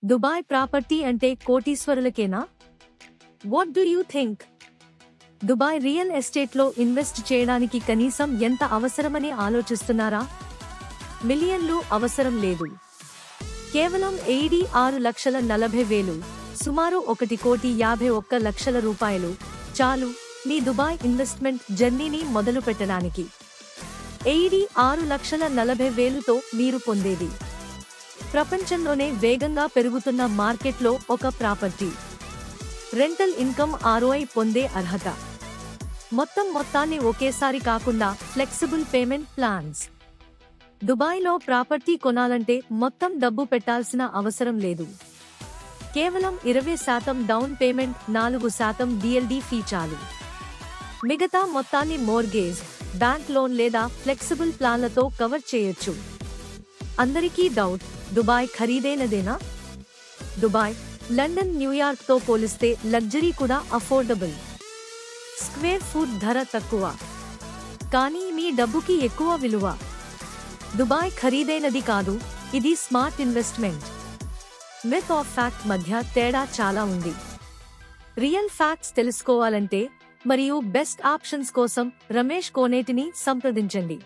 Dubai property అంటే కోటీశ్వరులకేనా? What do you think? Dubai real ఎస్టేట్లో ఇన్వెస్ట్ చేయడానికి కనీసం ఎంత అవసరమని ఆలోచిస్తున్నారా? మిలియన్లు అవసరం లేదు. కేవలం 6,40,000 సుమారు 1,51,00,000 రూపాయలు చాలు మీ దుబాయ్ ఇన్వెస్ట్మెంట్ జర్నీని మొదలు పెట్టడానికి. 6,40,000తో మీరు పొందేది ప్రపంచంలోనే వేగంగా పెరుగుతున్న మార్కెట్లో ఒక ప్రాపర్టీ, రెంటల్ ఇన్కమ్, ROI పొందే అర్హత, మొత్తాన్ని ఒకేసారి కాకుండా ఫ్లెక్సిబుల్ పేమెంట్ ప్లాన్స్. దుబాయ్లో ప్రాపర్టీ కొనాలంటే మొత్తం డబ్బు పెట్టాల్సిన అవసరం లేదు. కేవలం 20% డౌన్ పేమెంట్, 4% DLD ఫీ చాలు. మిగతా మొత్తాన్ని మోర్గేజ్, బ్యాంక్ లోన్ లేదా ఫ్లెక్సిబుల్ ప్లాన్లతో కవర్ చేయొచ్చు. అందరికీ డౌట్, దుబాయ్ ఖరీదైనదేనా? దుబాయ్, లండన్, న్యూయార్క్తో పోలిస్తే లగ్జరీ కూడా అఫోర్డబుల్. స్క్వేర్ ఫుట్ ధర తక్కువ, కానీ మీ డబ్బుకి ఎక్కువ విలువ. దుబాయ్ ఖరీదైనది కాదు, ఇది smart investment. Myth of fact మధ్య తేడా చాలా ఉంది. రియల్ ఫ్యాక్ట్స్ తెలుసుకోవాలంటే మరియు బెస్ట్ ఆప్షన్స్ కోసం రమేష్ కోనేటిని సంప్రదించండి.